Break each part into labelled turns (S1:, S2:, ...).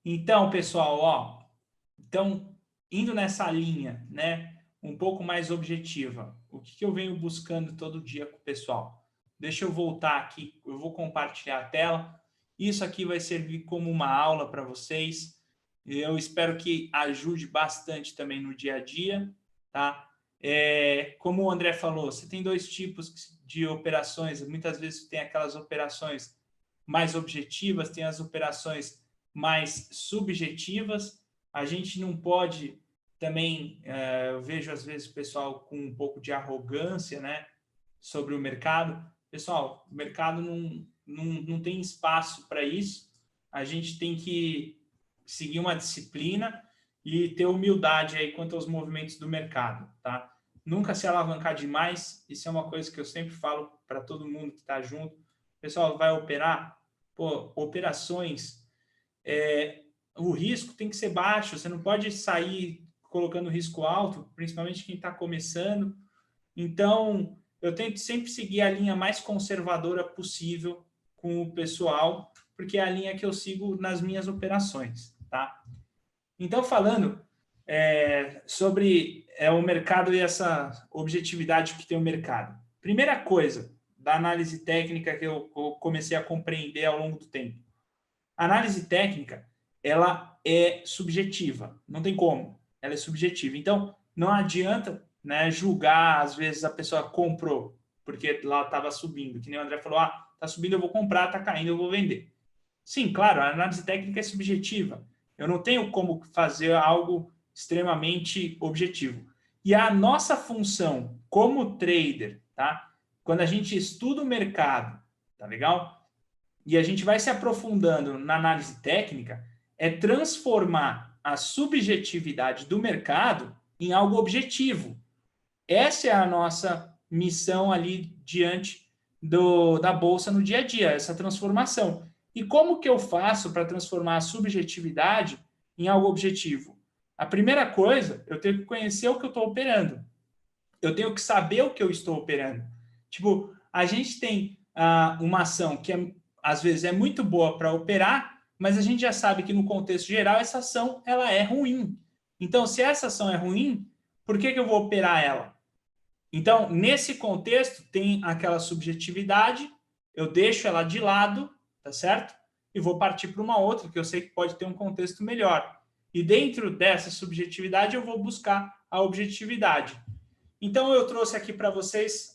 S1: Então, pessoal, ó, então, indo nessa linha, né, um pouco mais objetiva, o que eu venho buscando todo dia com o pessoal? Deixa eu voltar aqui, eu vou compartilhar a tela. Isso aqui vai servir como uma aula para vocês. Eu espero que ajude bastante também no dia a dia, tá? Como o André falou, você tem dois tipos de operações. Muitas vezes tem aquelas operações mais objetivas, tem as operações mais subjetivas. A gente não pode também, eu vejo às vezes o pessoal com um pouco de arrogância, né, sobre o mercado. Pessoal, o mercado não tem espaço para isso. A gente tem que seguir uma disciplina e ter humildade aí quanto aos movimentos do mercado, tá? Nunca se alavancar demais, isso é uma coisa que eu sempre falo para todo mundo que está junto. Pessoal, vai operar? Pô, operações, o risco tem que ser baixo, você não pode sair colocando risco alto, principalmente quem está começando. Então, eu tento sempre seguir a linha mais conservadora possível com o pessoal, porque é a linha que eu sigo nas minhas operações, tá? Então, falando sobre o mercado e essa objetividade que tem o mercado. Primeira coisa da análise técnica que eu comecei a compreender ao longo do tempo. A análise técnica, ela é subjetiva, não tem como, ela é subjetiva. Então, não adianta, né, julgar, às vezes a pessoa comprou, porque lá estava subindo, que nem o André falou, está subindo, eu vou comprar, está caindo, eu vou vender. Sim, claro, a análise técnica é subjetiva. Eu não tenho como fazer algo extremamente objetivo. E a nossa função como trader, tá? Quando a gente estuda o mercado, tá legal? E a gente vai se aprofundando na análise técnica, é transformar a subjetividade do mercado em algo objetivo. Essa é a nossa missão ali diante da Bolsa no dia a dia, essa transformação. E como que eu faço para transformar a subjetividade em algo objetivo? A primeira coisa, eu tenho que conhecer o que eu estou operando. Eu tenho que saber o que eu estou operando. Tipo, a gente tem uma ação que às vezes é muito boa para operar, mas a gente já sabe que no contexto geral essa ação ela é ruim. Então, se essa ação é ruim, por que eu vou operar ela? Então, nesse contexto, tem aquela subjetividade, eu deixo ela de lado, tá certo? E vou partir para uma outra, que eu sei que pode ter um contexto melhor. E dentro dessa subjetividade, eu vou buscar a objetividade. Então, eu trouxe aqui para vocês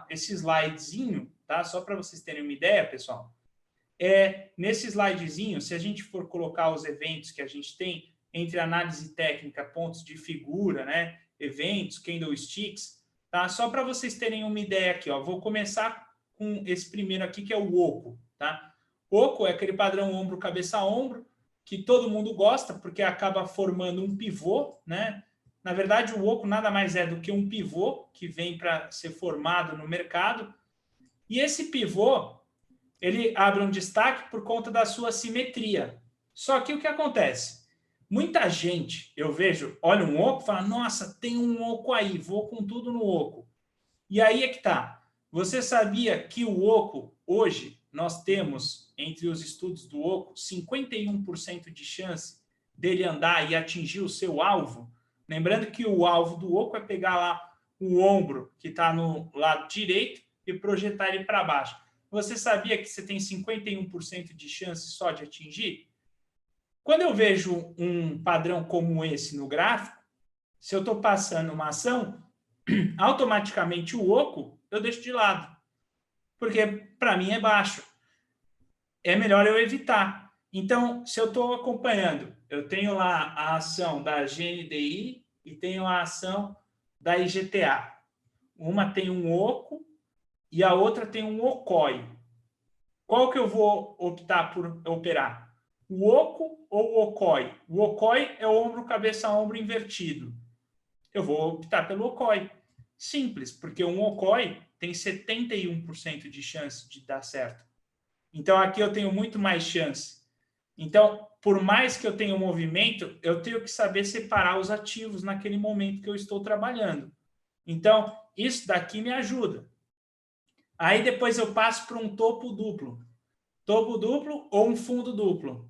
S1: esse slidezinho, tá? Só para vocês terem uma ideia, pessoal. Nesse slidezinho, se a gente for colocar os eventos que a gente tem entre análise técnica, pontos de figura, né? Eventos, candlesticks, tá? Só para vocês terem uma ideia aqui, ó. Vou começar com esse primeiro aqui, que é o oco, tá? Oco é aquele padrão ombro, cabeça, ombro, que todo mundo gosta, porque acaba formando um pivô, né? Na verdade, o oco nada mais é do que um pivô que vem para ser formado no mercado. E esse pivô, ele abre um destaque por conta da sua simetria. Só que o que acontece? Muita gente, eu vejo, olha um oco e fala, nossa, tem um oco aí, vou com tudo no oco. E aí é que tá. Você sabia que o oco, hoje, nós temos, entre os estudos do oco, 51% de chance dele andar e atingir o seu alvo? Lembrando que o alvo do oco é pegar lá o ombro que está no lado direito e projetar ele para baixo. Você sabia que você tem 51% de chance só de atingir? Quando eu vejo um padrão como esse no gráfico, se eu estou passando uma ação, automaticamente o oco eu deixo de lado, porque para mim é baixo. É melhor eu evitar. Então, se eu estou acompanhando, eu tenho lá a ação da GNDI e tenho a ação da IGTA. Uma tem um oco e a outra tem um ocói. Qual que eu vou optar por operar? O oco ou o ocói? O ocói é o ombro, cabeça, ombro invertido. Eu vou optar pelo ocói. Simples, porque um ocói tem 71% de chance de dar certo. Então, aqui eu tenho muito mais chance. Então, por mais que eu tenha um movimento, eu tenho que saber separar os ativos naquele momento que eu estou trabalhando. Então, isso daqui me ajuda. Aí depois eu passo para um topo duplo. Topo duplo ou um fundo duplo.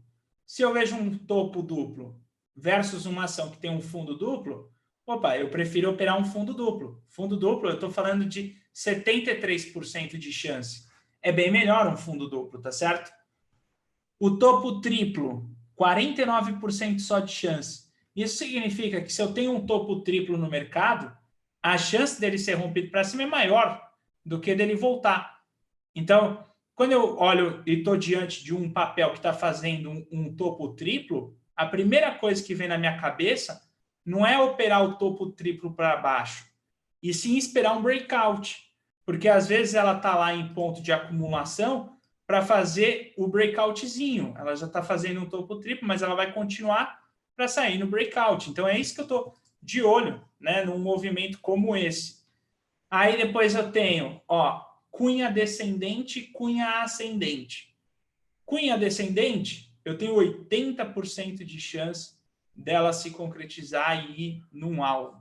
S1: Se eu vejo um topo duplo versus uma ação que tem um fundo duplo, opa, eu prefiro operar um fundo duplo. Fundo duplo, eu estou falando de 73% de chance. É bem melhor um fundo duplo, tá certo? O topo triplo, 49% só de chance. Isso significa que se eu tenho um topo triplo no mercado, a chance dele ser rompido para cima é maior do que dele voltar. Então, quando eu olho e estou diante de um papel que está fazendo um topo triplo, a primeira coisa que vem na minha cabeça não é operar o topo triplo para baixo, e sim esperar um breakout, porque às vezes ela está lá em ponto de acumulação para fazer o breakoutzinho. Ela já está fazendo um topo triplo, mas ela vai continuar para sair no breakout. Então é isso que eu estou de olho, né, num movimento como esse. Aí depois eu tenho, ó, cunha descendente e cunha ascendente. Cunha descendente, eu tenho 80% de chance dela se concretizar e ir num alvo.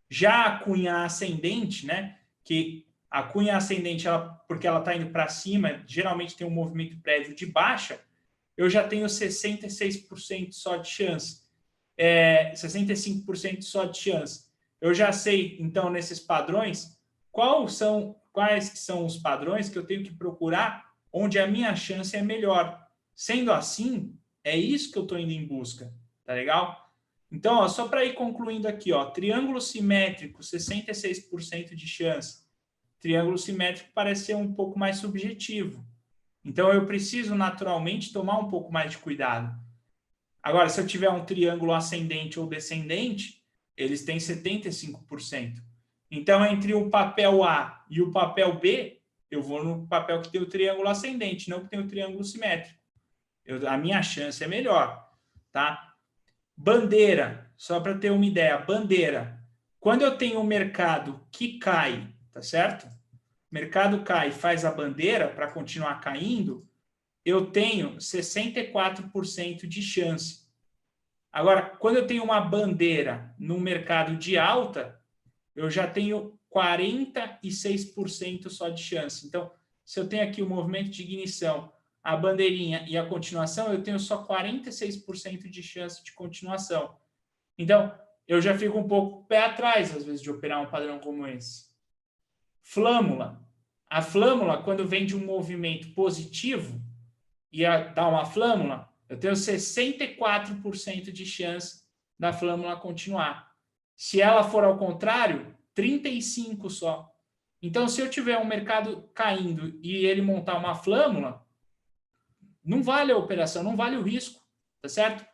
S1: Já a cunha ascendente, né, que a cunha ascendente, porque ela está indo para cima, geralmente tem um movimento prévio de baixa, eu já tenho 66% só de chance. 65% só de chance. Eu já sei, então, nesses padrões, quais são os padrões que eu tenho que procurar onde a minha chance é melhor. Sendo assim, é isso que eu estou indo em busca, tá legal? Então, ó, só para ir concluindo aqui, ó, triângulo simétrico, 66% de chance. Triângulo simétrico parece ser um pouco mais subjetivo. Então, eu preciso naturalmente tomar um pouco mais de cuidado. Agora, se eu tiver um triângulo ascendente ou descendente, eles têm 75%. Então, entre o papel A e o papel B, eu vou no papel que tem o triângulo ascendente, não que tem o triângulo simétrico. A minha chance é melhor, tá? Bandeira, só para ter uma ideia, bandeira. Quando eu tenho um mercado que cai, tá certo? O mercado cai e faz a bandeira para continuar caindo, eu tenho 64% de chance. Agora, quando eu tenho uma bandeira no mercado de alta, eu já tenho 46% só de chance. Então, se eu tenho aqui o movimento de ignição, a bandeirinha e a continuação, eu tenho só 46% de chance de continuação. Então, eu já fico um pouco pé atrás, às vezes, de operar um padrão como esse. Flâmula. A flâmula, quando vem de um movimento positivo e dá uma flâmula, eu tenho 64% de chance da flâmula continuar. Se ela for ao contrário, 35% só. Então, se eu tiver um mercado caindo e ele montar uma flâmula, não vale a operação, não vale o risco, tá certo?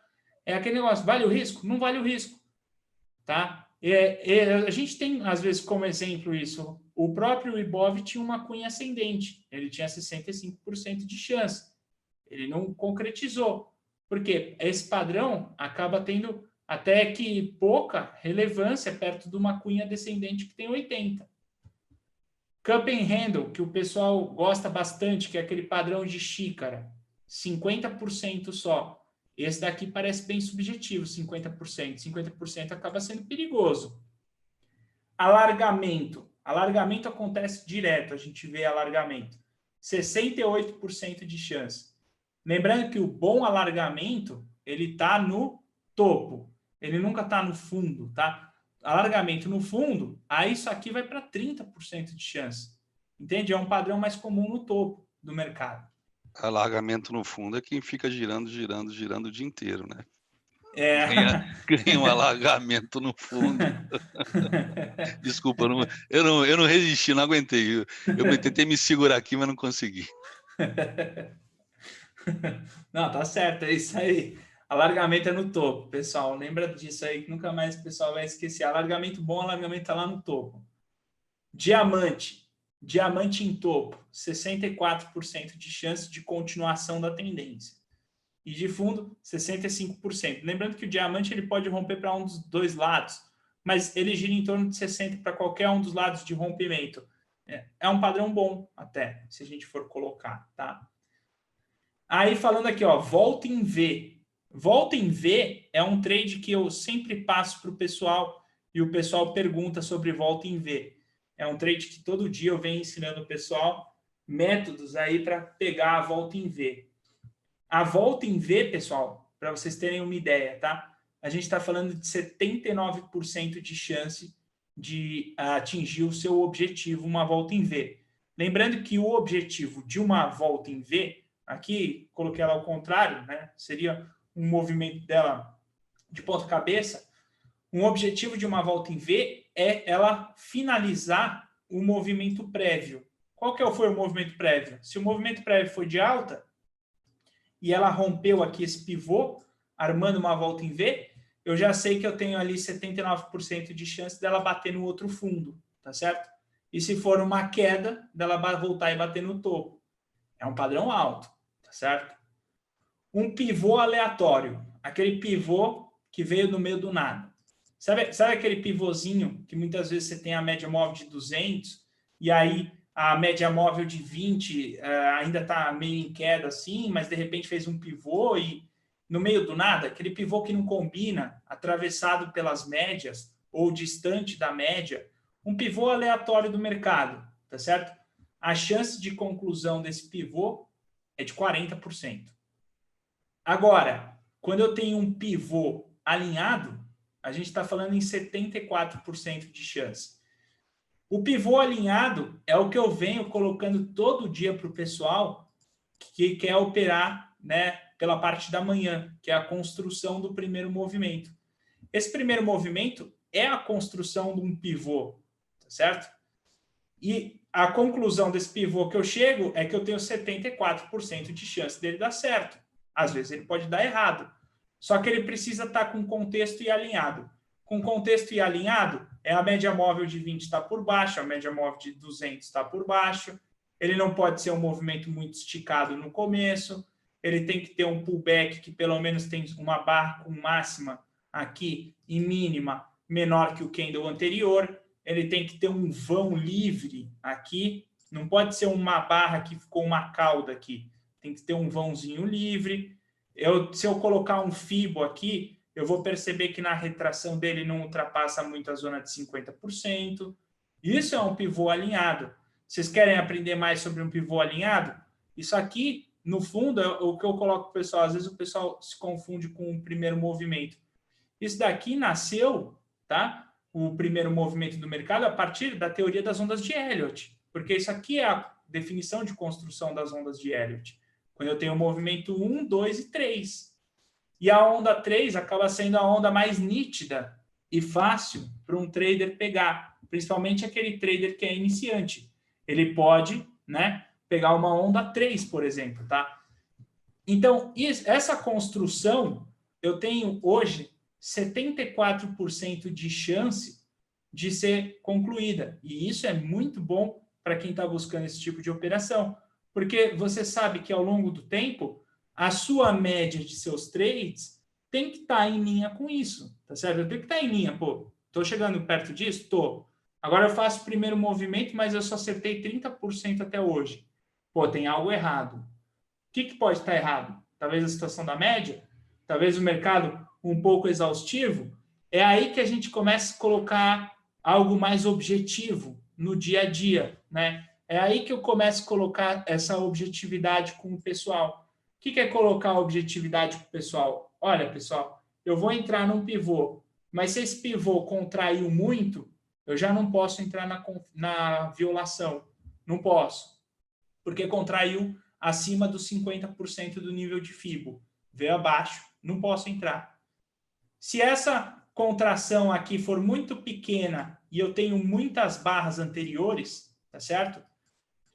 S1: É aquele negócio, vale o risco? Não vale o risco, tá? A gente tem, às vezes, como exemplo isso. O próprio Ibov tinha uma cunha ascendente, ele tinha 65% de chance. Ele não concretizou, porque esse padrão acaba tendo até que pouca relevância perto de uma cunha descendente que tem 80%. Cup and Handle, que o pessoal gosta bastante, que é aquele padrão de xícara, 50% só. Esse daqui parece bem subjetivo, 50%. 50% acaba sendo perigoso. Alargamento. Alargamento acontece direto, a gente vê alargamento. 68% de chance. Lembrando que o bom alargamento, ele está no topo. Ele nunca está no fundo, tá? Alargamento no fundo, aí isso aqui vai para 30% de chance. Entende? É um padrão mais comum no topo do mercado.
S2: Alargamento no fundo é quem fica girando, girando, girando o dia inteiro, né? Ganha um alargamento no fundo. Desculpa, eu não resisti, não aguentei. Eu tentei me segurar aqui, mas não consegui.
S1: Não, tá certo, é isso aí. Alargamento é no topo, pessoal. Lembra disso aí que nunca mais o pessoal vai esquecer. Alargamento bom, alargamento tá lá no topo. Diamante. Diamante em topo, 64% de chance de continuação da tendência. E de fundo, 65%. Lembrando que o diamante ele pode romper para um dos dois lados, mas ele gira em torno de 60% para qualquer um dos lados de rompimento. É um padrão bom até, se a gente for colocar, tá? Aí falando aqui, ó, volta em V. Volta em V é um trade que eu sempre passo para o pessoal e o pessoal pergunta sobre volta em V. É um trade que todo dia eu venho ensinando o pessoal métodos aí para pegar a volta em V. A volta em V, pessoal, para vocês terem uma ideia, tá? A gente está falando de 79% de chance de atingir o seu objetivo, uma volta em V. Lembrando que o objetivo de uma volta em V, aqui coloquei ela ao contrário, né? Seria um movimento dela de ponta cabeça. Um objetivo de uma volta em V é ela finalizar o movimento prévio. Qual que foi o movimento prévio? Se o movimento prévio foi de alta e ela rompeu aqui esse pivô, armando uma volta em V, eu já sei que eu tenho ali 79% de chance dela bater no outro fundo, tá certo? E se for uma queda, dela voltar e bater no topo. É um padrão alto, tá certo? Um pivô aleatório, aquele pivô que veio no meio do nada. Sabe aquele pivôzinho que muitas vezes você tem a média móvel de 200 e aí a média móvel de 20 ainda está meio em queda assim, mas de repente fez um pivô e no meio do nada, aquele pivô que não combina, atravessado pelas médias ou distante da média, um pivô aleatório do mercado, tá certo? A chance de conclusão desse pivô é de 40%. Agora, quando eu tenho um pivô alinhado, a gente está falando em 74% de chance. O pivô alinhado é o que eu venho colocando todo dia para o pessoal que quer operar, né, pela parte da manhã, que é a construção do primeiro movimento. Esse primeiro movimento é a construção de um pivô, tá certo? E a conclusão desse pivô que eu chego é que eu tenho 74% de chance dele dar certo. Às vezes ele pode dar errado. Só que ele precisa estar com contexto e alinhado. Com contexto e alinhado, é a média móvel de 20 está por baixo, a média móvel de 200 está por baixo. Ele não pode ser um movimento muito esticado no começo. Ele tem que ter um pullback que pelo menos tem uma barra com máxima aqui e mínima menor que o candle anterior. Ele tem que ter um vão livre aqui. Não pode ser uma barra que ficou uma cauda aqui. Tem que ter um vãozinho livre. Se eu colocar um FIBO aqui, eu vou perceber que na retração dele não ultrapassa muito a zona de 50%. Isso é um pivô alinhado. Vocês querem aprender mais sobre um pivô alinhado? Isso aqui, no fundo, é o que eu coloco para o pessoal. Às vezes o pessoal se confunde com o primeiro movimento. Isso daqui nasceu, tá? O primeiro movimento do mercado a partir da teoria das ondas de Elliott. Porque isso aqui é a definição de construção das ondas de Elliott. Quando eu tenho o movimento 1, 2 e 3. E a onda 3 acaba sendo a onda mais nítida e fácil para um trader pegar, principalmente aquele trader que é iniciante. Ele pode, né, pegar uma onda 3, por exemplo, tá? Então, essa construção, eu tenho hoje 74% de chance de ser concluída. E isso é muito bom para quem está buscando esse tipo de operação, porque você sabe que ao longo do tempo, a sua média de seus trades tem que estar em linha com isso, tá certo? Eu tenho que estar em linha, pô, estou chegando perto disso? Estou. Agora eu faço o primeiro movimento, mas eu só acertei 30% até hoje. Pô, tem algo errado. O que pode estar errado? Talvez a situação da média? Talvez o mercado um pouco exaustivo? É aí que a gente começa a colocar algo mais objetivo no dia a dia, né? É aí que eu começo a colocar essa objetividade com o pessoal. O que é colocar objetividade com o pessoal? Olha, pessoal, eu vou entrar num pivô, mas se esse pivô contraiu muito, eu já não posso entrar na violação. Não posso, porque contraiu acima dos 50% do nível de FIBO. Veio abaixo, não posso entrar. Se essa contração aqui for muito pequena e eu tenho muitas barras anteriores, tá certo?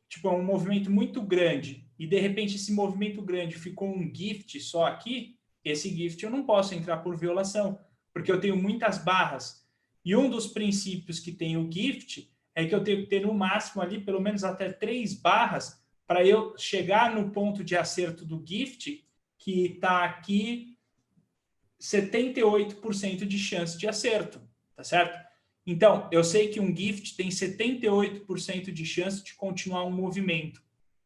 S1: Tipo, é um movimento muito grande e de repente esse movimento grande ficou um gift só aqui, esse gift eu não posso entrar por violação, porque eu tenho muitas barras. E um dos princípios que tem o gift é que eu tenho que ter no máximo ali pelo menos até 3 barras para eu chegar no ponto de acerto do gift, que está aqui 78% de chance de acerto, tá certo? Então, eu sei que um gift tem 78% de chance de continuar um movimento,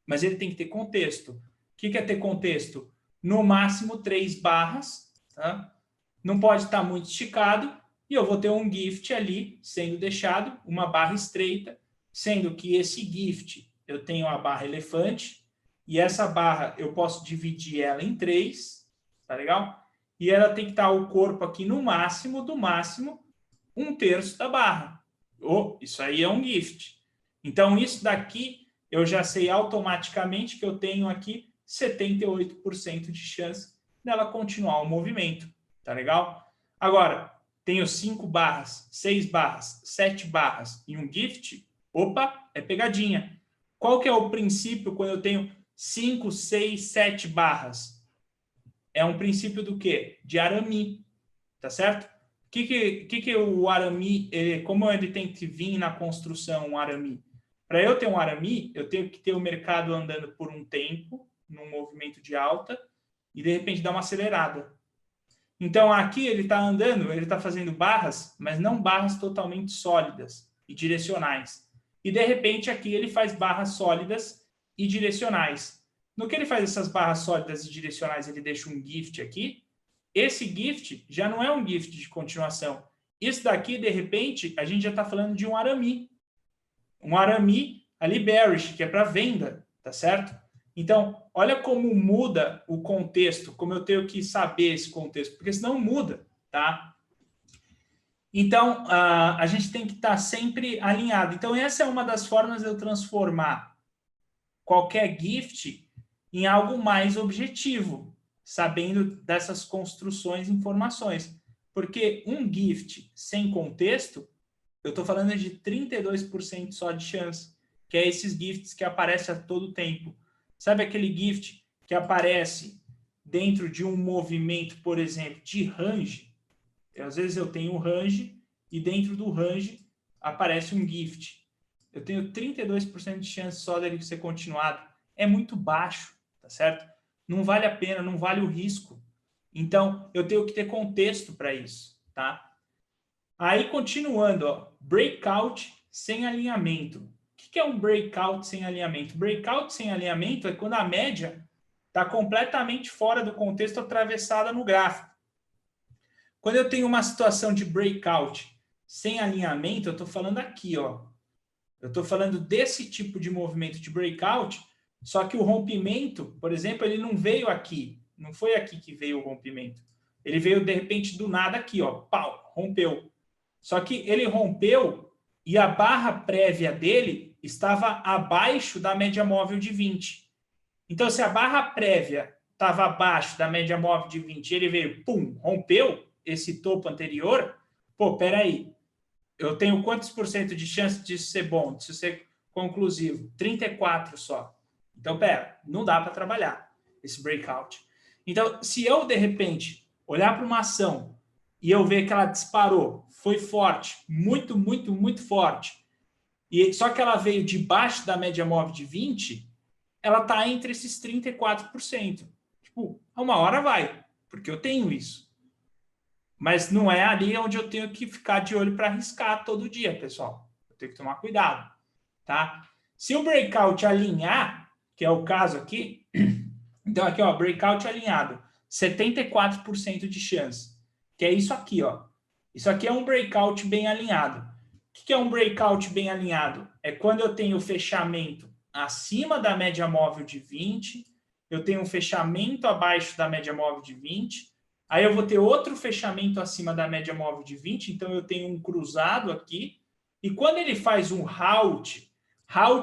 S1: mas ele tem que ter contexto. O que é ter contexto? No máximo 3 barras, tá? Não pode estar muito esticado, e eu vou ter um gift ali sendo deixado, uma barra estreita, sendo que esse gift eu tenho a barra elefante, e essa barra eu posso dividir ela em 3, tá legal? e ela tem que estar o corpo aqui no máximo, do máximo, 1/3 da barra. Isso aí é um gift. Então, isso daqui, eu já sei automaticamente que eu tenho aqui 78% de chance dela continuar o movimento. Tá legal? Agora, tenho 5 barras, 6 barras, 7 barras e um gift. Opa, é pegadinha. Qual que é o princípio quando eu tenho 5, 6, 7 barras? É um princípio do quê? De arame, tá certo? O que o arame, como ele tem que vir na construção, um arame? Para eu ter um arame, eu tenho que ter o mercado andando por um tempo, num movimento de alta, e de repente dar uma acelerada. Então, aqui ele está andando, ele está fazendo barras, mas não barras totalmente sólidas e direcionais. E, de repente, aqui ele faz barras sólidas e direcionais. No que ele faz essas barras sólidas e direcionais, ele deixa um gift aqui. Esse gift já não é um gift de continuação. Isso daqui, de repente, a gente já está falando de um arame. Um arame ali bearish, que é para venda, tá certo? Então, olha como muda o contexto, como eu tenho que saber esse contexto, porque senão muda, tá? Então, a gente tem que estar sempre alinhado. Então, essa é uma das formas de eu transformar qualquer gift em algo mais objetivo, sabendo dessas construções e informações. Porque um gift sem contexto, eu estou falando de 32% só de chance, que é esses gifts que aparecem a todo tempo. Sabe aquele gift que aparece dentro de um movimento, por exemplo, de range? Às vezes eu tenho um range e dentro do range aparece um gift. Eu tenho 32% de chance só dele ser continuado. É muito baixo, tá certo? Não vale a pena, não vale o risco. Então, eu tenho que ter contexto para isso, tá? Aí, continuando, ó, breakout sem alinhamento. O que é um breakout sem alinhamento? Breakout sem alinhamento é quando a média está completamente fora do contexto, atravessada no gráfico. Quando eu tenho uma situação de breakout sem alinhamento, eu estou falando aqui, ó. Eu estou falando desse tipo de movimento de breakout, só que o rompimento, por exemplo, ele não veio aqui. Não foi aqui que veio o rompimento. Ele veio, de repente, do nada aqui, ó. Pau, rompeu. Só que ele rompeu e a barra prévia dele estava abaixo da média móvel de 20. Então, se a barra prévia estava abaixo da média móvel de 20, ele veio, pum, rompeu esse topo anterior, pô, peraí, eu tenho quantos por cento de chance disso ser bom, disso ser conclusivo? 34 só. Então, pera, não dá para trabalhar esse breakout. Então, se eu, de repente, olhar para uma ação e eu ver que ela disparou, foi forte, muito, muito, muito forte, e só que ela veio debaixo da média móvel de 20, ela está entre esses 34%. Tipo, uma hora vai, porque eu tenho isso. Mas não é ali onde eu tenho que ficar de olho para arriscar todo dia, pessoal. Eu tenho que tomar cuidado, tá? Se o breakout alinhar, que é o caso aqui, então aqui, ó, breakout alinhado, 74% de chance, que é isso aqui, ó. Isso aqui é um breakout bem alinhado. O que é um breakout bem alinhado? É quando eu tenho fechamento acima da média móvel de 20, eu tenho um fechamento abaixo da média móvel de 20, aí eu vou ter outro fechamento acima da média móvel de 20, então eu tenho um cruzado aqui, e quando ele faz um halt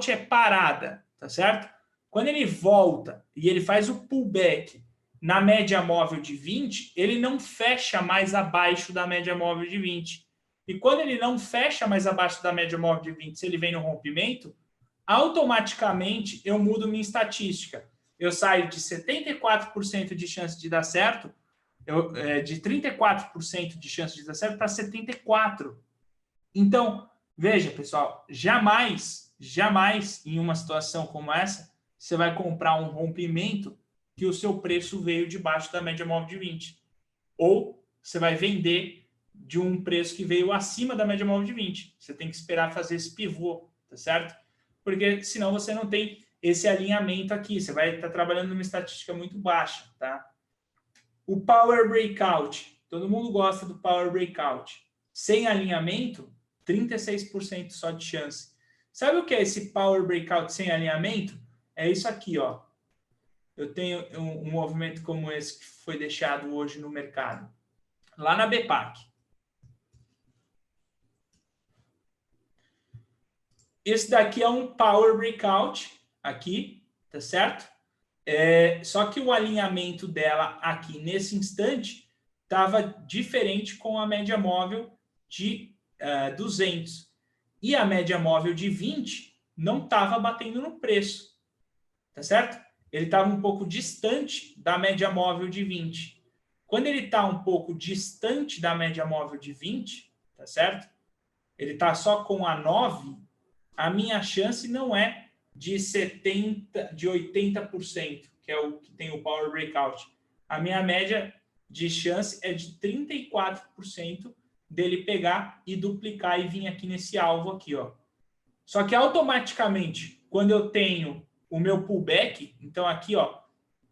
S1: é parada, tá certo? Quando ele volta e ele faz o pullback na média móvel de 20, ele não fecha mais abaixo da média móvel de 20. E quando ele não fecha mais abaixo da média móvel de 20, se ele vem no rompimento, automaticamente eu mudo minha estatística. Eu saio de 74% de chance de dar certo, de 34% de chance de dar certo para 74%. Então, veja, pessoal, jamais em uma situação como essa, você vai comprar um rompimento que o seu preço veio debaixo da média móvel de 20. Ou você vai vender de um preço que veio acima da média móvel de 20. Você tem que esperar fazer esse pivô, tá certo? Porque senão você não tem esse alinhamento aqui. Você vai estar trabalhando numa estatística muito baixa, tá? O Power Breakout. Todo mundo gosta do Power Breakout. Sem alinhamento, 36% só de chance. Sabe o que é esse Power Breakout sem alinhamento? É isso aqui, ó. eu tenho um movimento como esse que foi deixado hoje no mercado? Lá na BPAC. Esse daqui é um Power Breakout aqui, tá certo? Só que o alinhamento dela aqui nesse instante estava diferente com a média móvel de 200. E a média móvel de 20 não estava batendo no preço, tá certo? Ele estava um pouco distante da média móvel de 20. Quando ele está um pouco distante da média móvel de 20, tá certo? Ele está só com a 9, a minha chance não é de 80%, que é o que tem o Power Breakout. A minha média de chance é de 34% dele pegar e duplicar e vir aqui nesse alvo aqui, ó. Só que automaticamente, quando eu tenho o meu pullback, então aqui, ó,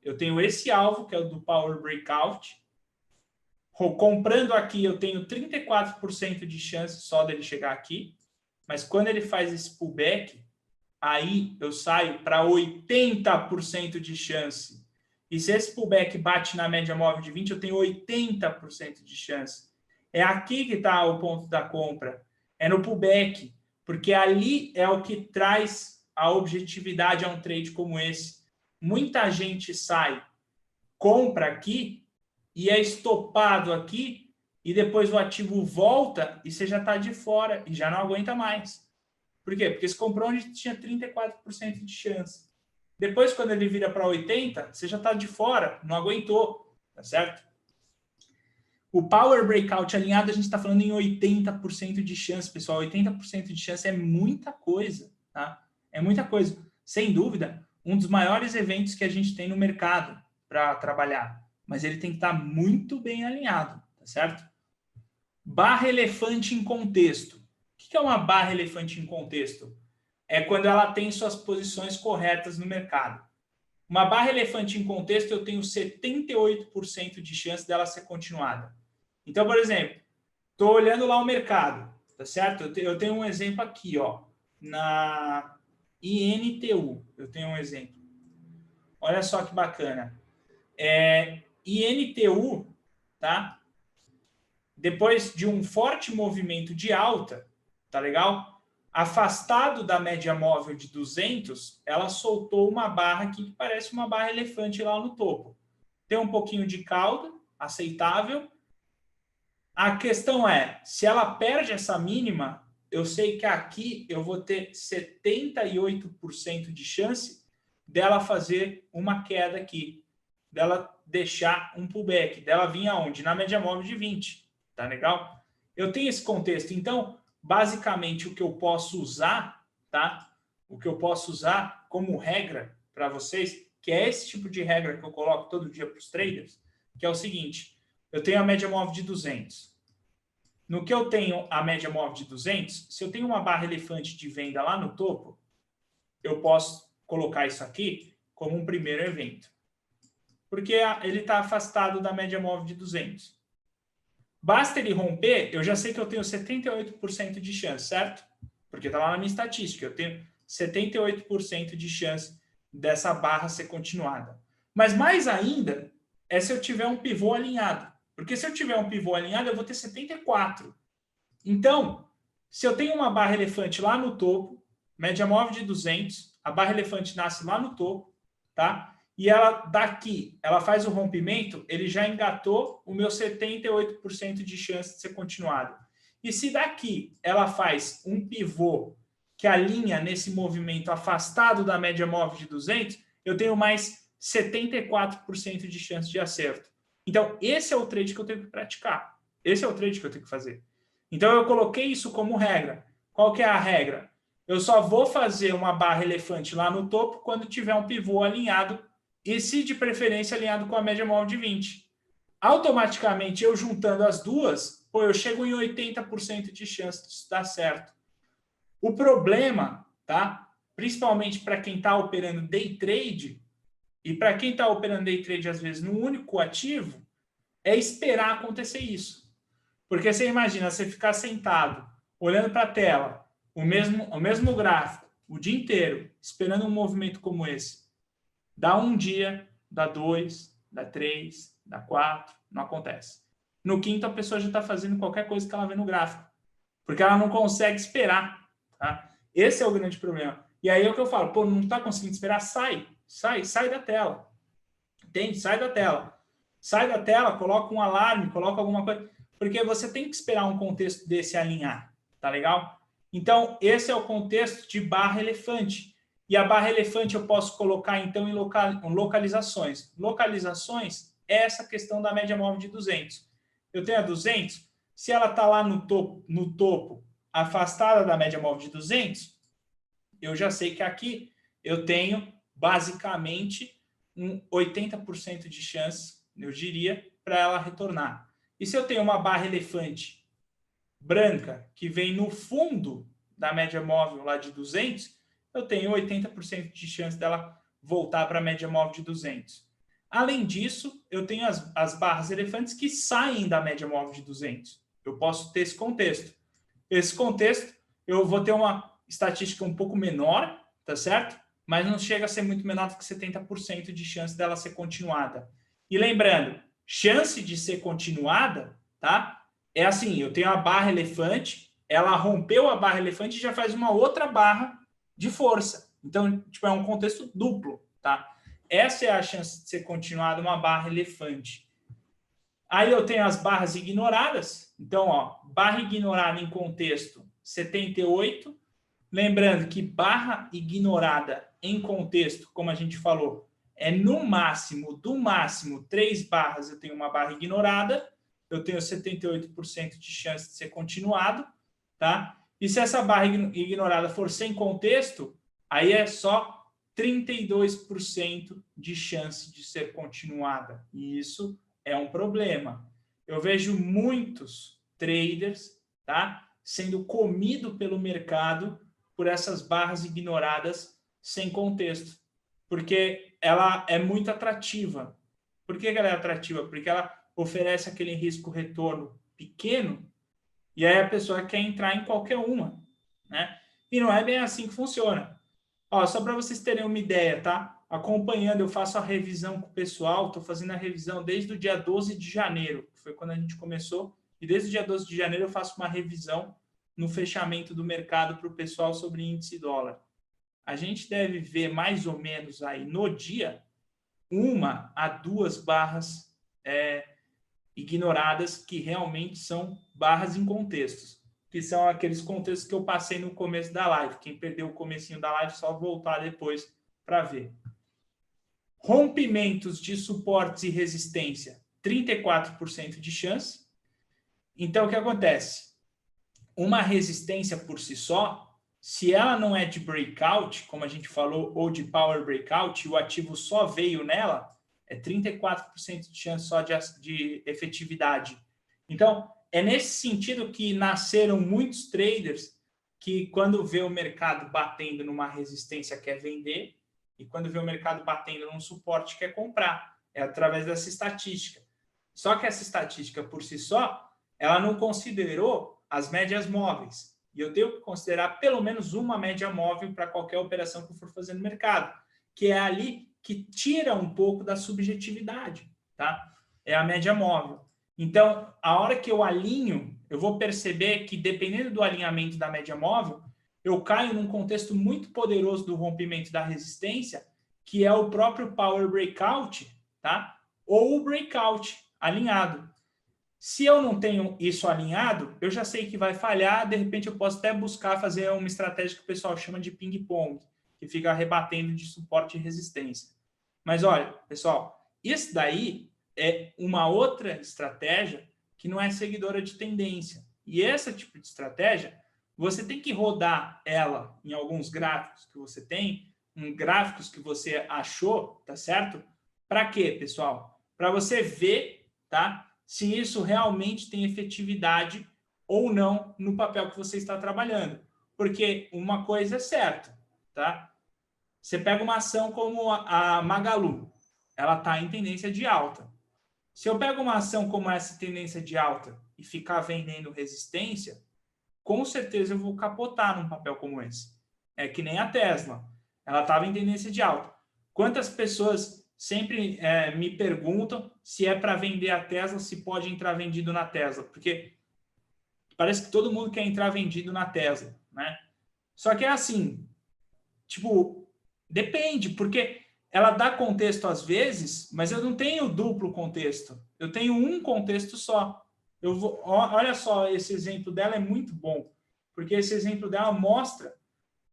S1: eu tenho esse alvo, que é o do Power Breakout. Comprando aqui, eu tenho 34% de chance só dele chegar aqui. Mas quando ele faz esse pullback, aí eu saio para 80% de chance. E se esse pullback bate na média móvel de 20, eu tenho 80% de chance. É aqui que está o ponto da compra. É no pullback. Porque ali é o que traz a objetividade a um trade como esse. Muita gente sai, compra aqui e é estopado aqui, e depois o ativo volta e você já está de fora e já não aguenta mais. Por quê? Porque você comprou onde tinha 34% de chance. Depois, quando ele vira para 80%, você já está de fora, não aguentou, tá certo? O Power Breakout alinhado, a gente está falando em 80% de chance, pessoal. 80% de chance é muita coisa, tá? É muita coisa. Sem dúvida, um dos maiores eventos que a gente tem no mercado para trabalhar. Mas ele tem que estar muito bem alinhado, tá certo? Barra elefante em contexto. O que é uma barra elefante em contexto? É quando ela tem suas posições corretas no mercado. Uma barra elefante em contexto, eu tenho 78% de chance dela ser continuada. Então, por exemplo, estou olhando lá o mercado, tá certo? Eu tenho um exemplo aqui, ó, na INTU. Eu tenho um exemplo. Olha só que bacana. INTU, tá? Depois de um forte movimento de alta, tá legal? Afastado da média móvel de 200, ela soltou uma barra aqui que parece uma barra elefante lá no topo. Tem um pouquinho de cauda, aceitável. A questão é, se ela perde essa mínima, eu sei que aqui eu vou ter 78% de chance dela fazer uma queda aqui, dela deixar um pullback, dela vir aonde? Na média móvel de 20, tá legal? Eu tenho esse contexto, então, basicamente o que eu posso usar, tá? O que eu posso usar como regra para vocês, que é esse tipo de regra que eu coloco todo dia para os traders, que é o seguinte, eu tenho a média móvel de 200. No que eu tenho a média móvel de 200, se eu tenho uma barra elefante de venda lá no topo, eu posso colocar isso aqui como um primeiro evento. Porque ele está afastado da média móvel de 200. Basta ele romper, eu já sei que eu tenho 78% de chance, certo? Porque está lá na minha estatística, eu tenho 78% de chance dessa barra ser continuada. Mas mais ainda é se eu tiver um pivô alinhado. Porque se eu tiver um pivô alinhado, eu vou ter 74. Então, se eu tenho uma barra elefante lá no topo, média móvel de 200, a barra elefante nasce lá no topo, tá? E ela daqui, ela faz o rompimento, ele já engatou o meu 78% de chance de ser continuado. E se daqui ela faz um pivô que alinha nesse movimento afastado da média móvel de 200, eu tenho mais 74% de chance de acerto. Então, esse é o trade que eu tenho que praticar. Esse é o trade que eu tenho que fazer. Então, eu coloquei isso como regra. Qual que é a regra? Eu só vou fazer uma barra elefante lá no topo quando tiver um pivô alinhado e, se de preferência, alinhado com a média móvel de 20. Automaticamente, eu juntando as duas, eu chego em 80% de chance disso dar certo. O problema, tá? Principalmente para quem está operando day trade, e para quem está operando day trade, às vezes, num único ativo, é esperar acontecer isso. Porque você imagina, você ficar sentado, olhando para a tela, o mesmo gráfico, o dia inteiro, esperando um movimento como esse. Dá um dia, dá 2, dá 3, dá 4, não acontece. No quinto, a pessoa já está fazendo qualquer coisa que ela vê no gráfico, porque ela não consegue esperar. Tá? Esse é o grande problema. E aí é o que eu falo, pô, não está conseguindo esperar? Sai da tela. Entende? Sai da tela. Sai da tela, coloca um alarme, coloca alguma coisa, porque você tem que esperar um contexto desse alinhar, tá legal? Então, esse é o contexto de barra elefante. E a barra elefante eu posso colocar, então, em localizações. Localizações é essa questão da média móvel de 200. Eu tenho a 200, se ela está lá no topo, afastada da média móvel de 200, eu já sei que aqui eu tenho, basicamente, um 80% de chance, eu diria, para ela retornar. E se eu tenho uma barra elefante branca que vem no fundo da média móvel lá de 200, eu tenho 80% de chance dela voltar para a média móvel de 200. Além disso, eu tenho as barras elefantes que saem da média móvel de 200. Eu posso ter esse contexto. Esse contexto, eu vou ter uma estatística um pouco menor, tá certo? Mas não chega a ser muito menor do que 70% de chance dela ser continuada. E lembrando, chance de ser continuada, tá? É assim, eu tenho a barra elefante, ela rompeu a barra elefante e já faz uma outra barra de força. Então, tipo, é um contexto duplo, tá? Essa é a chance de ser continuada uma barra elefante. Aí eu tenho as barras ignoradas. Então, ó, barra ignorada em contexto 78. Lembrando que barra ignorada em contexto, como a gente falou, é no máximo, do máximo, 3 barras eu tenho uma barra ignorada, eu tenho 78% de chance de ser continuado, tá? E se essa barra ignorada for sem contexto, aí é só 32% de chance de ser continuada. E isso é um problema. Eu vejo muitos traders, tá, sendo comido pelo mercado por essas barras ignoradas sem contexto, porque ela é muito atrativa. Por que ela é atrativa? Porque ela oferece aquele risco-retorno pequeno e aí a pessoa quer entrar em qualquer uma, né? E não é bem assim que funciona. Ó, só para vocês terem uma ideia, tá? Acompanhando, eu faço a revisão com o pessoal, estou fazendo a revisão desde o dia 12 de janeiro, que foi quando a gente começou, e desde o dia 12 de janeiro eu faço uma revisão no fechamento do mercado para o pessoal sobre índice dólar. A gente deve ver mais ou menos aí no dia 1 a 2 barras ignoradas que realmente são barras em contextos, que são aqueles contextos que eu passei no começo da live. Quem perdeu o comecinho da live, só voltar depois para ver. Rompimentos de suportes e resistência, 34% de chance. Então, o que acontece? Uma resistência por si só, se ela não é de breakout, como a gente falou, ou de power breakout, e o ativo só veio nela, é 34% de chance só de efetividade. Então, é nesse sentido que nasceram muitos traders que, quando vê o mercado batendo numa resistência, quer vender, e quando vê o mercado batendo num suporte, quer comprar. É através dessa estatística. Só que essa estatística, por si só, ela não considerou as médias móveis. E eu tenho que considerar pelo menos uma média móvel para qualquer operação que eu for fazer no mercado, que é ali que tira um pouco da subjetividade, tá? É a média móvel. Então, a hora que eu alinho, eu vou perceber que, dependendo do alinhamento da média móvel, eu caio num contexto muito poderoso do rompimento da resistência, que é o próprio power breakout, tá? Ou o breakout alinhado. Se eu não tenho isso alinhado, eu já sei que vai falhar, de repente eu posso até buscar fazer uma estratégia que o pessoal chama de ping-pong, que fica rebatendo de suporte e resistência. Mas olha, pessoal, isso daí é uma outra estratégia que não é seguidora de tendência. E esse tipo de estratégia, você tem que rodar ela em alguns gráficos que você tem, em gráficos que você achou, tá certo? Para quê, pessoal? Para você ver, tá? Se isso realmente tem efetividade ou não no papel que você está trabalhando. Porque uma coisa é certa, tá? Você pega uma ação como a Magalu, ela está em tendência de alta. Se eu pego uma ação como essa tendência de alta e ficar vendendo resistência, com certeza eu vou capotar num papel como esse. É que nem a Tesla. Ela estava em tendência de alta. Quantas pessoas sempre me perguntam se é para vender a Tesla, se pode entrar vendido na Tesla, porque parece que todo mundo quer entrar vendido na Tesla, né? Só que é assim, tipo, depende, porque ela dá contexto às vezes, mas eu não tenho duplo contexto, eu tenho um contexto só. Olha só, esse exemplo dela é muito bom, porque esse exemplo dela mostra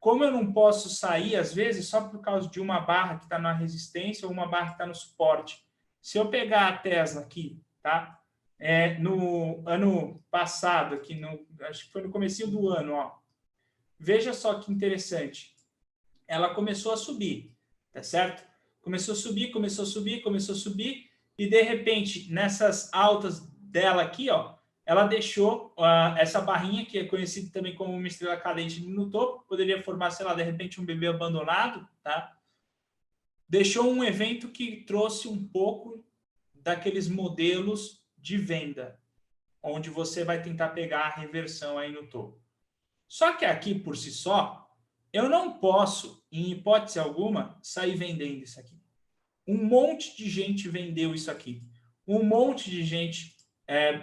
S1: como eu não posso sair, às vezes, só por causa de uma barra que está na resistência ou uma barra que está no suporte. Se eu pegar a Tesla aqui, tá? No ano passado, aqui acho que foi no comecinho do ano, ó. Veja só que interessante. Ela começou a subir, tá certo? Começou a subir, começou a subir, começou a subir, e de repente, nessas altas dela aqui, ó, ela deixou essa barrinha, que é conhecida também como uma estrela cadente no topo, poderia formar, sei lá, de repente um bebê abandonado, tá? Deixou um evento que trouxe um pouco daqueles modelos de venda, onde você vai tentar pegar a reversão aí no topo. Só que aqui, por si só, eu não posso, em hipótese alguma, sair vendendo isso aqui. Um monte de gente vendeu isso aqui. Um monte de gente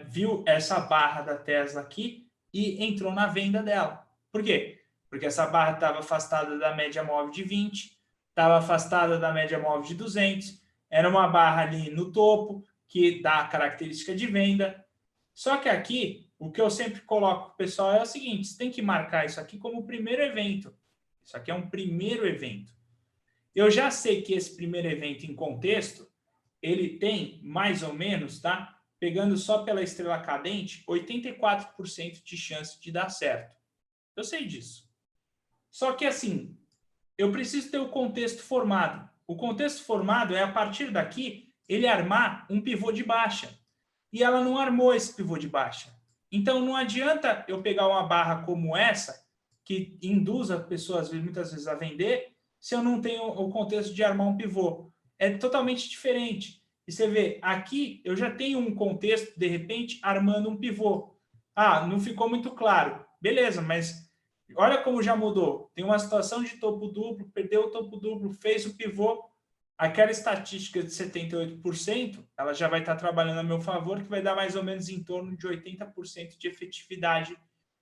S1: viu essa barra da Tesla aqui e entrou na venda dela. Por quê? Porque essa barra estava afastada da média móvel de 20, estava afastada da média móvel de 200, era uma barra ali no topo, que dá a característica de venda. Só que aqui, o que eu sempre coloco para o pessoal é o seguinte, você tem que marcar isso aqui como o primeiro evento. Isso aqui é um primeiro evento. Eu já sei que esse primeiro evento em contexto, ele tem mais ou menos, tá? Pegando só pela estrela cadente, 84% de chance de dar certo. Eu sei disso. Só que assim, eu preciso ter o contexto formado. O contexto formado é, a partir daqui, ele armar um pivô de baixa. E ela não armou esse pivô de baixa. Então, não adianta eu pegar uma barra como essa, que induz a pessoa, muitas vezes, a vender, se eu não tenho o contexto de armar um pivô. É totalmente diferente. E você vê, aqui eu já tenho um contexto, de repente, armando um pivô. Ah, não ficou muito claro. Beleza, mas olha como já mudou. Tem uma situação de topo duplo, perdeu o topo duplo, fez o pivô. Aquela estatística de 78%, ela já vai estar trabalhando a meu favor, que vai dar mais ou menos em torno de 80% de efetividade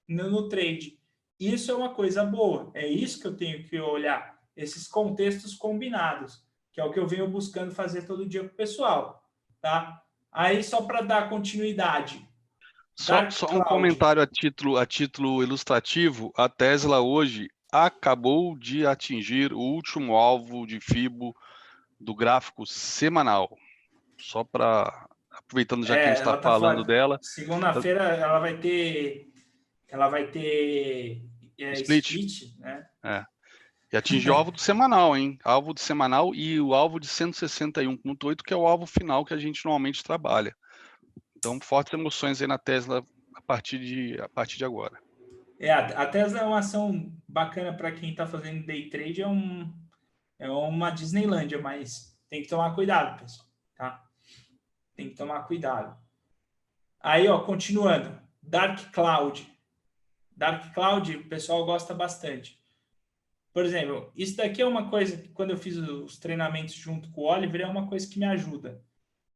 S1: no trade. Isso é uma coisa boa. É isso que eu tenho que olhar. Esses contextos combinados, que é o que eu venho buscando fazer todo dia com o pessoal. Tá? Aí, só para dar continuidade.
S2: Só um comentário a título ilustrativo. A Tesla hoje acabou de atingir o último alvo de Fibo do gráfico semanal. Só para... Aproveitando já que a gente está falando dela.
S1: Segunda-feira ela vai ter split, né?
S2: E atingiu o alvo do semanal, hein? Alvo do semanal e o alvo de 161,8, que é o alvo final que a gente normalmente trabalha. Então, fortes emoções aí na Tesla a partir de agora.
S1: A Tesla é uma ação bacana para quem está fazendo day trade, é uma Disneylândia, mas tem que tomar cuidado, pessoal, tá? Tem que tomar cuidado. Aí, ó, continuando, Dark Cloud. Dark Cloud, o pessoal gosta bastante. Por exemplo, isso daqui é uma coisa que, quando eu fiz os treinamentos junto com o Oliver, é uma coisa que me ajuda.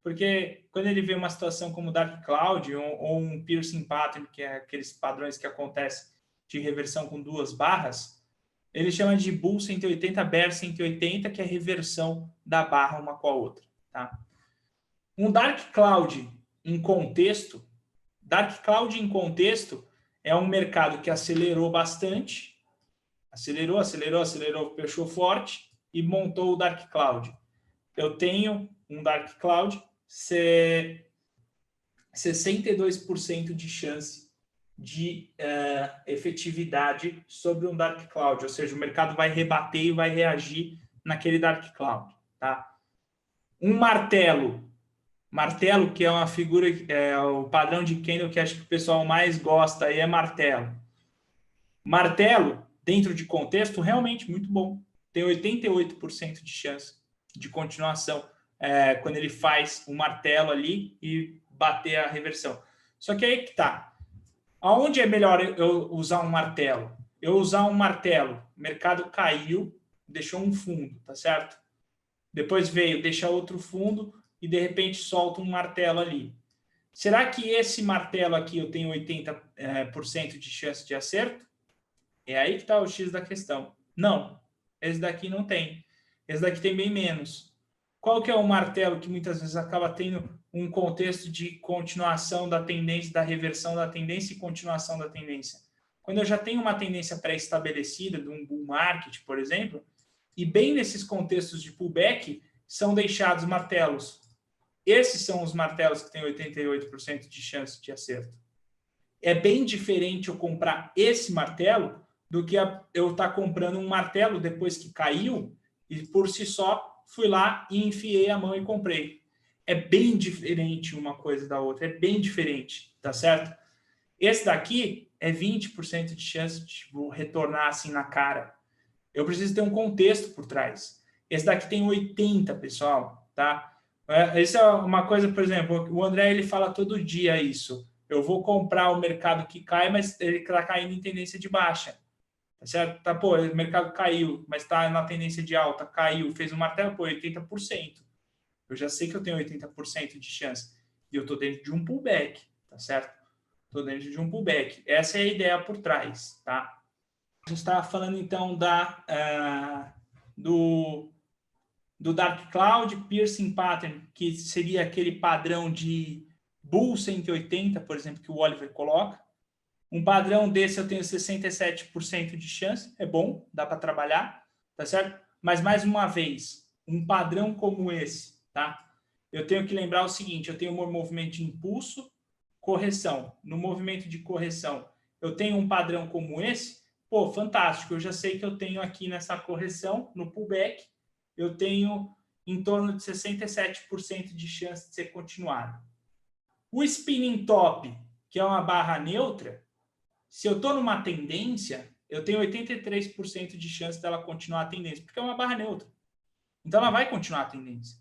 S1: Porque quando ele vê uma situação como Dark Cloud ou um piercing pattern, que é aqueles padrões que acontecem de reversão com duas barras, ele chama de Bull 180, Bear 180, que é a reversão da barra uma com a outra. Tá? Um Dark Cloud em contexto, Dark Cloud em contexto é um mercado que acelerou bastante, acelerou, fechou forte e montou o Dark Cloud. Eu tenho um Dark Cloud, 62% de chance de efetividade sobre um Dark Cloud, ou seja, o mercado vai rebater e vai reagir naquele Dark Cloud. Tá? Um martelo, que é uma figura, o padrão de candle que acho que o pessoal mais gosta aí é martelo. Martelo, dentro de contexto, realmente muito bom. Tem 88% de chance de continuação quando ele faz um martelo ali e bater a reversão. Só que aí que tá. Aonde é melhor eu usar um martelo? Eu usar um martelo, o mercado caiu, deixou um fundo, tá certo? depois veio, deixa outro fundo e de repente solta um martelo ali. Será que esse martelo aqui eu tenho 80% de chance de acerto? É aí que está o X da questão. Não, esse daqui não tem. Esse daqui tem bem menos. Qual que é o martelo que muitas vezes acaba tendo um contexto de continuação da tendência, da reversão da tendência e continuação da tendência? Quando eu já tenho uma tendência pré-estabelecida, de um bull market, por exemplo, e bem nesses contextos de pullback, são deixados martelos. Esses são os martelos que têm 88% de chance de acerto. É bem diferente eu comprar esse martelo do que eu estar comprando um martelo depois que caiu e por si só fui lá e enfiei a mão e comprei. É bem diferente uma coisa da outra, é bem diferente, tá certo? Esse daqui é 20% de chance de retornar assim na cara. Eu preciso ter um contexto por trás. Esse daqui tem 80, pessoal, tá? Isso é uma coisa, por exemplo, o André ele fala todo dia isso. Eu vou comprar o mercado que cai, mas ele está caindo em tendência de baixa. Tá certo? Tá, pô, o mercado caiu, mas está na tendência de alta, caiu, fez um martelo, pô, 80%. Eu já sei que eu tenho 80% de chance. E eu estou dentro de um pullback, tá certo? Estou dentro de um pullback. Essa é a ideia por trás, tá? A gente estava falando, então, do Dark Cloud Piercing Pattern, que seria aquele padrão de Bull 180, por exemplo, que o Oliver coloca. Um padrão desse eu tenho 67% de chance, é bom, dá para trabalhar, tá certo? Mas, mais uma vez, um padrão como esse, tá? Eu tenho que lembrar o seguinte, eu tenho um movimento de impulso, correção. No movimento de correção, eu tenho um padrão como esse, pô, fantástico, eu já sei que eu tenho aqui nessa correção, no pullback, eu tenho em torno de 67% de chance de ser continuado. O spinning top, que é uma barra neutra, se eu estou numa tendência, eu tenho 83% de chance dela continuar a tendência, porque é uma barra neutra. Então, ela vai continuar a tendência.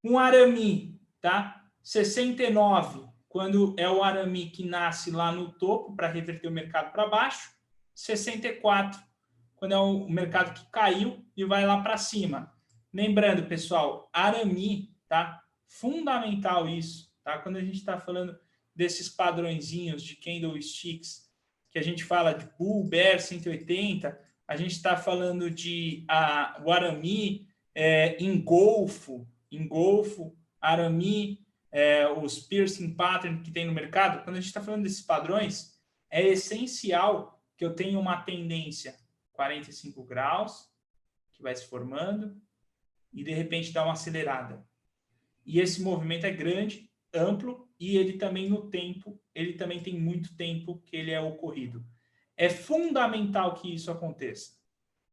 S1: Um arame, tá? 69, quando é o arame que nasce lá no topo para reverter o mercado para baixo. 64, quando é o mercado que caiu e vai lá para cima. Lembrando, pessoal, arame, tá? Fundamental isso, tá? Quando a gente está falando desses padrõezinhos de candlesticks, que a gente fala de Bull, Bear, 180, a gente está falando de o arame, engolfo, arame, os piercing pattern que tem no mercado. Quando a gente está falando desses padrões, é essencial que eu tenha uma tendência 45 graus, que vai se formando, e de repente dá uma acelerada. E esse movimento é grande, amplo, e ele também no tempo, ele também tem muito tempo que ele é ocorrido. É fundamental que isso aconteça.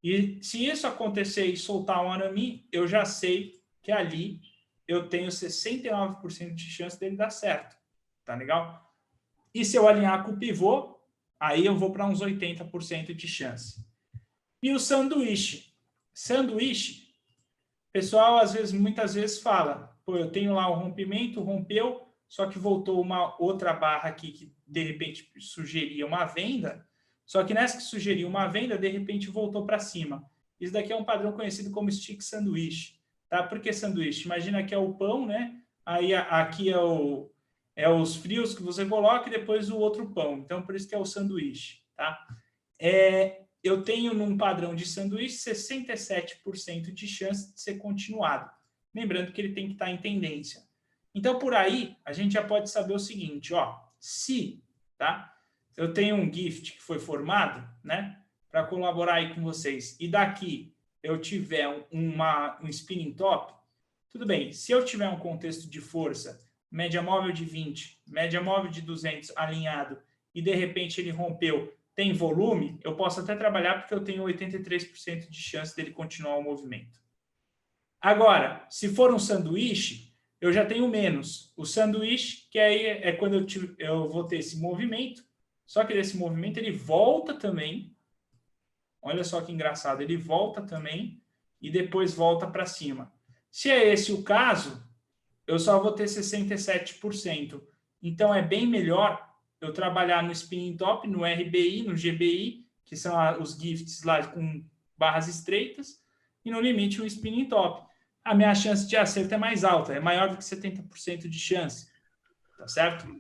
S1: E se isso acontecer e soltar um arame, eu já sei que ali eu tenho 69% de chance dele dar certo. Tá legal? E se eu alinhar com o pivô, aí eu vou para uns 80% de chance. E o sanduíche? Sanduíche, pessoal, muitas vezes fala, pô, eu tenho lá o rompimento, rompeu, só que voltou uma outra barra aqui que de repente sugeria uma venda, só que nessa que sugeria uma venda, de repente voltou para cima. Isso daqui é um padrão conhecido como stick sanduíche, tá? Por que sanduíche? Imagina que é o pão, né? Aí aqui é os frios que você coloca e depois o outro pão. Então, por isso que é o sanduíche, tá? Eu tenho num padrão de sanduíche 67% de chance de ser continuado. Lembrando que ele tem que estar em tendência. Então, por aí, a gente já pode saber o seguinte, ó, se, tá? Eu tenho um gift que foi formado, né, para colaborar aí com vocês, e daqui eu tiver um spinning top, tudo bem, se eu tiver um contexto de força, média móvel de 20, média móvel de 200 alinhado, e de repente ele rompeu, tem volume, eu posso até trabalhar porque eu tenho 83% de chance dele continuar o movimento. Agora, se for um sanduíche, eu já tenho menos. O sanduíche, que aí é quando eu vou ter esse movimento, só que desse movimento ele volta também. Olha só que engraçado, ele volta também e depois volta para cima. Se é esse o caso, eu só vou ter 67%. Então, é bem melhor eu trabalhar no spinning top, no RBI, no GBI, que são os gifts lá com barras estreitas, e no limite o spinning top. a minha chance de acerto é mais alta, é maior do que 70% de chance, tá certo?